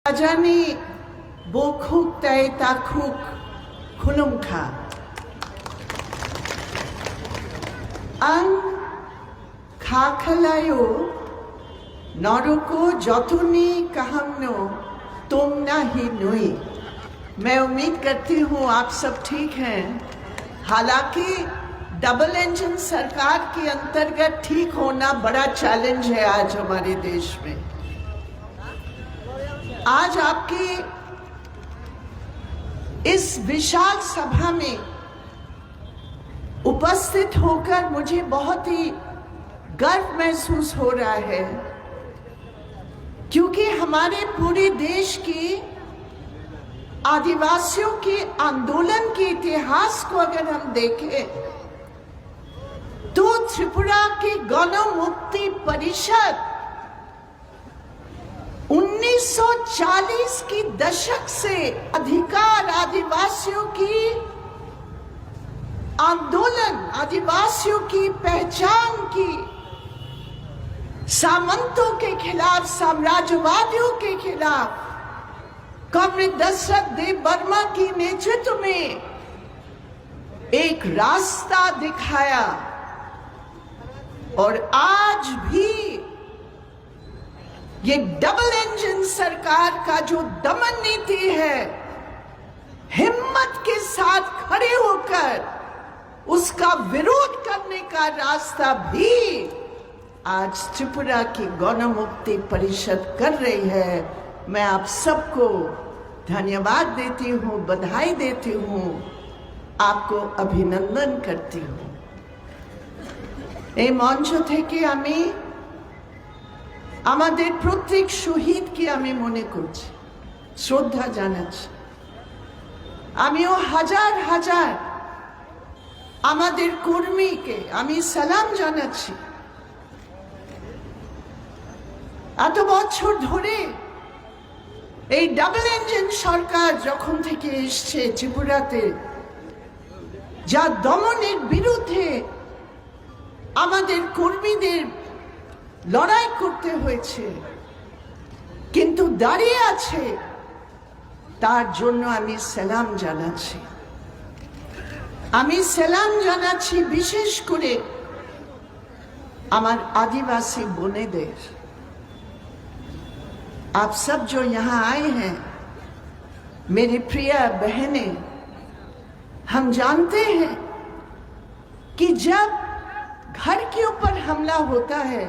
Ajani bokuk tay takuk khunumkha ang खाखलायो नौरुको जतुनी कहमनो तुम ना ही नुई। मैं उम्मीद करती हूँ आप सब ठीक हैं। हालांकि डबल इंजन सरकार के अंतर्गत ठीक होना बड़ा चैलेंज है आज हमारे देश में। आज आपकी इस विशाल सभा में उपस्थित होकर मुझे बहुत ही गर्व महसूस हो रहा है, क्योंकि हमारे पूरे देश की आदिवासियों के आंदोलन के इतिहास को अगर हम देखें तो त्रिपुरा के गण मुक्ति परिषद 1940 की दशक से अधिकार आदिवासियों की आंदोलन, आदिवासियों की पहचान की, सामंतों के खिलाफ, साम्राज्यवादियों के खिलाफ कॉमरेड दशरथ देववर्मा की नेतृत्व में एक रास्ता दिखाया। और आज भी ये डबल इंजन सरकार का जो दमन नीति है, हिम्मत के साथ खड़े होकर उसका विरोध करने का रास्ता भी आज त्रिपुरा की गण मुक्ति परिषद कर रही है। मैं आप सबको धन्यवाद देती हूँ, बधाई देती हूँ, आपको अभिनंदन करती हूँ। এই মঞ্চ থেকে আমি আমাদের প্রত্যেক শহীদকে আমি মনে করছি, শ্রদ্ধা জানাচ্ছি। আমিও হাজার হাজার আমাদের কর্মীকে আমি সালাম জানাচ্ছি। এত বছর ধরে এই ডাবল ইঞ্জিন সরকার যখন থেকে এসছে ত্রিপুরাতে, যা দমনের বিরুদ্ধে আমাদের কর্মীদের লড়াই করতে হয়েছে, কিন্তু দাঁড়িয়ে আছে, তার জন্য আমি সালাম জানাচ্ছি। আমি সালাম জানাচ্ছি বিশেষ করে আমার आदिवासी बोनेদের। आप सब जो यहाँ आए हैं, मेरी प्रिय बहनें, हम जानते हैं कि जब घर के ऊपर हमला होता है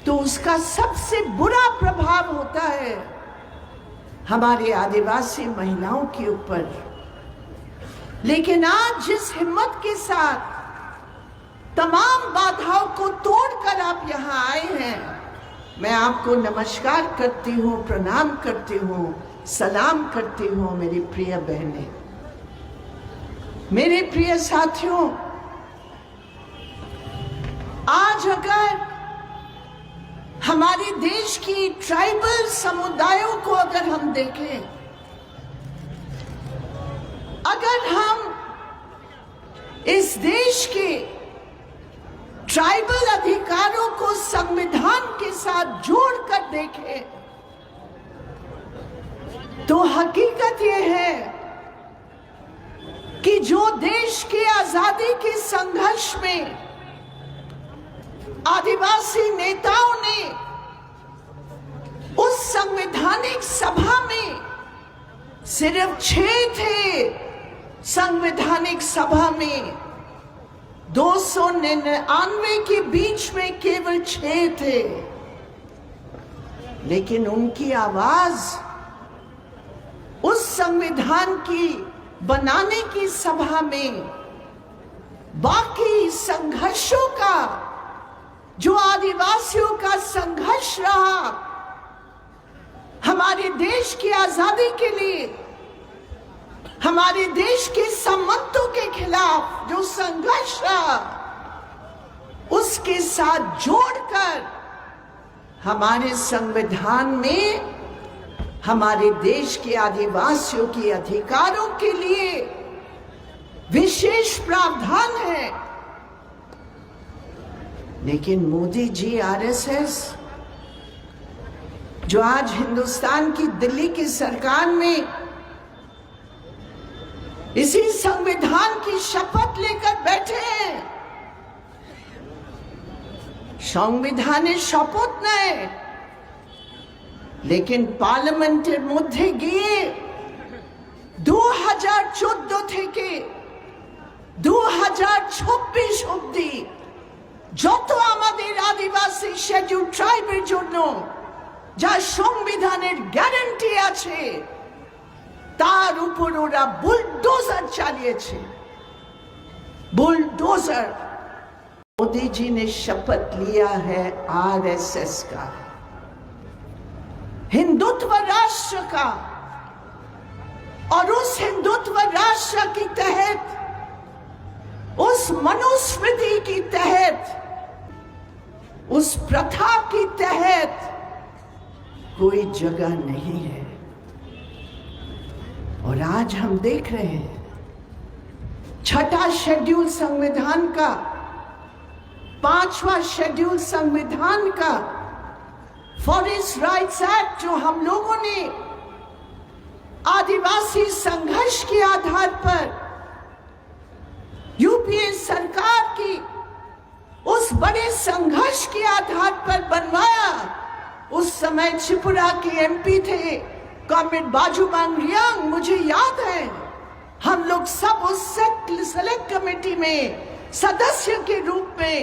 तो उसका सबसे बुरा प्रभाव होता है हमारे आदिवासी महिलाओं के ऊपर। लेकिन आज जिस हिम्मत के साथ तमाम बाधाओं को तोड़कर आप यहाँ आए हैं, मैं आपको नमस्कार करती हूँ, प्रणाम करती हूँ, सलाम करती हूँ मेरी प्रिय बहनें। मेरे प्रिय साथियों, आज अगर हमारे देश की ट्राइबल समुदायों को अगर हम देखें, अगर हम इस देश के ट्राइबल अधिकारों को संविधान के साथ जोड़कर देखें, तो हकीकत यह है कि जो देश के आजादी के संघर्ष में आदिवासी नेताओं ने उस संवैधानिक सभा में सिर्फ 6 थे, संवैधानिक सभा में 299 के बीच में केवल 6 थे, लेकिन उनकी आवाज उस संविधान की बनाने की सभा में बाकी संघर्षों का, जो आदिवासियों का संघर्ष रहा हमारे देश की आजादी के लिए, हमारे देश के सामंतों के खिलाफ जो संघर्ष रहा, उसके साथ जोड़कर हमारे संविधान में हमारे देश के आदिवासियों के अधिकारों के लिए विशेष प्रावधान है। लेकिन मोदी जी, आरएसएस जो आज हिंदुस्तान की दिल्ली की सरकार में इसी संविधान की शपथ लेकर बैठे हैं। संविधाনের শপথ নেয়, लेकिन পার্লামেন্টের মধ্যে গিয়ে 2014 থেকে 2026 অবধি যত আমাদের আদিবাসী শিডিউল ট্রাইবের জন্য যা সংবিধানের গ্যারান্টি আছে তার উপর ওরা বুলডোজার চালিয়েছে। बुलडोजर। मोदी जी ने शपथ लिया है आरएसएस का, हिंदुत्व राष्ट्र का, और उस हिंदुत्व राष्ट्र के तहत, उस मनुस्मृति के तहत, उस प्रथा के तहत कोई जगह नहीं है। और आज हम देख रहे हैं छठा शेड्यूल संविधान का, पांचवा शेड्यूल संविधान का, फॉरेस्ट राइट्स एक्ट जो हम लोगों ने आदिवासी संघर्ष के आधार पर यूपीए सरकार की उस बड़े संघर्ष के आधार पर बनवाया। उस समय त्रिपुरा के एमपी थे कॉमरेड बाजूबांग रियांग, मुझे याद है हम लोग सब उस सेलेक्ट कमेटी में सदस्य के रूप में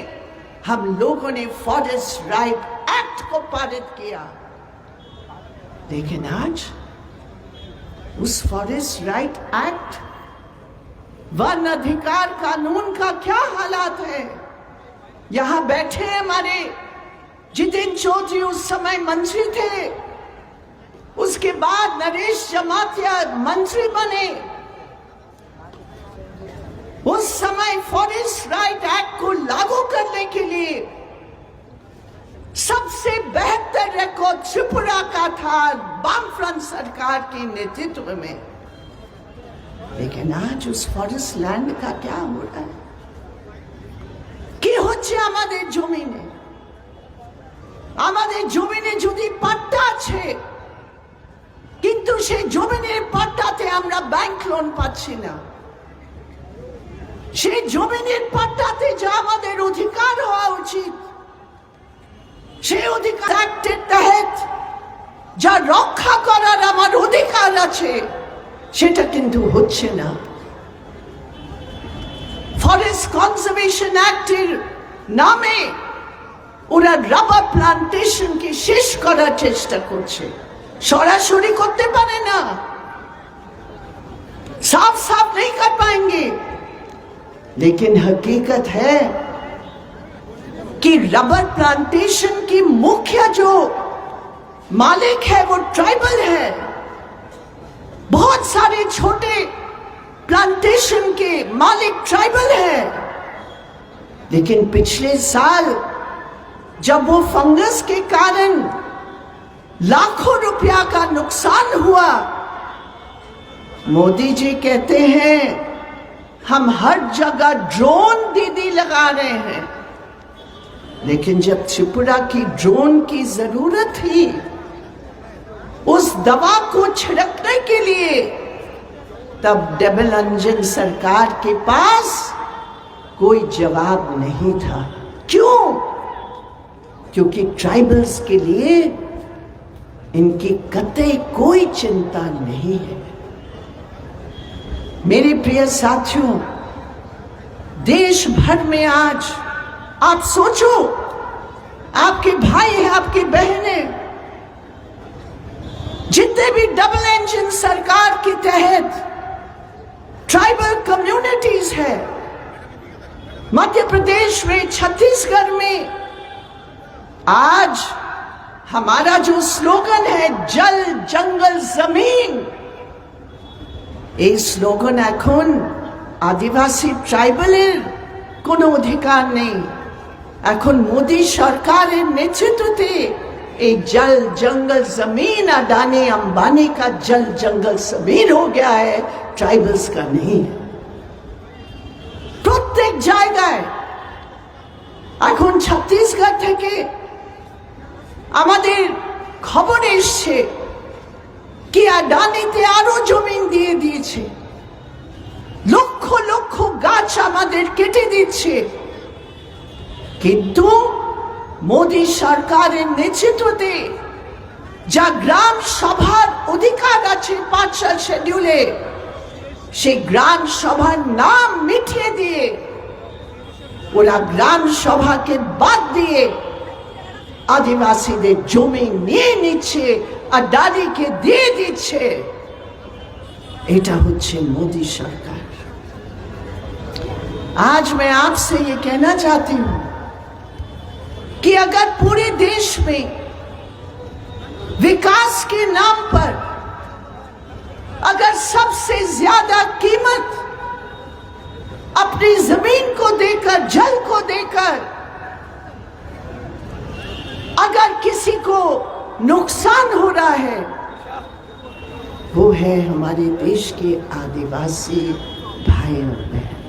हम लोगों ने फॉरेस्ट राइट एक्ट को पारित किया। लेकिन आज उस फॉरेस्ट राइट एक्ट, वन अधिकार कानून का क्या हालात है। यहां बैठे हमारे जितेंद्र चौधरी उस समय मंत्री थे, उसके बाद नरेश जमातिया मंत्री बने। उस समय फॉरेस्ट राइट एक्ट को लागू करने के लिए सबसे बेहतर रिकॉर्ड त्रिपुरा का था वामफ्रंट सरकार के नेतृत्व में। लेकिन आज उस फॉरेस्ट लैंड का क्या हो रहा है कि হচ্ছে আমাদের জমিনে, আমাদের জমিনে যদি পাট্টা আছে কিন্তু সেই জমিনের পাট্টাতে আমরা ব্যাংক লোন পাচ্ছি না। সেই জমিনের পাট্টাতে যা আমাদের অধিকার হওয়া উচিত, সেই অধিকার অ্যাক্টের তহত যা রক্ষা করার আমার অধিকার আছে সেটা কিন্তু হচ্ছে না। ফরেস্ট কনজারভেশন অ্যাক্টের নামে ওরা রাবার প্লান্টেশনকে শেষ করার চেষ্টা করছে। সরাসরি করতে পারে না, साफ साफ नहीं कर पाएंगे, लेकिन हकीकत है कि रबर प्लांटेशन की मुख्य जो मालिक है वो ट्राइबल है। बहुत सारे छोटे प्लांटेशन के मालिक ट्राइबल है। लेकिन पिछले साल जब वो फंगस के कारण लाखों रुपया का नुकसान हुआ, मोदी जी कहते हैं हम हर जगह ड्रोन दीदी लगा रहे हैं। लेकिन जब त्रिपुरा की ड्रोन की जरूरत थी उस दवा को छिड़कने के लिए, तब डबल इंजन सरकार के पास कोई जवाब नहीं था। क्यों? क्योंकि ट्राइबल्स के लिए इनकी कतई कोई चिंता नहीं है। मेरे प्रिय साथियों, देश भर में आज आप सोचो, आपके भाई हैं, आपकी बहनें, जितने भी डबल इंजन सरकार के तहत ट्राइबल कम्युनिटीज है, मध्य प्रदेश में, छत्तीसगढ़ में, आज हमारा जो स्लोगन है जल जंगल जमीन, এই স্লোগান এখন আদিবাসী ট্রাইবালের কোনো অধিকার নেই। এখন মোদি সরকারের নেতৃত্বে এই जल जंगल जमीन अडानी अंबानी का जल जंगल जमीन हो गया है, ट्राइबल्स का नहीं है। প্রত্যেক জায়গায় এখন ছত্তিশগড় থেকে আমাদের খবর এসছে কি আদানিতে আরো জমিন দিয়ে দিয়েছে, লক্ষ লক্ষ গাছ আমাদের কেটে দিচ্ছে। কিন্তু মোদী সরকারের নেতৃত্বে যা গ্রাম সভার অধিকার আছে 5 শিডিউলে, সেই গ্রাম সভার নাম মিটিয়ে দিয়ে ওরা গ্রাম সভাকে বাদ দিয়ে আদিবাসীদের জমি নিয়ে নিচ্ছে আর দাদিকে দিয়ে দিচ্ছে। এটা হচ্ছে मोदी सरकार। आज मैं आपसे ये कहना चाहती हूं कि अगर पूरे देश में विकास के नाम पर अगर सबसे ज्यादा कीमत अपनी जमीन को देकर, जल को देकर अगर किसी को नुकसान हो रहा है, वो है हमारे देश के आदिवासी भाई और बहन।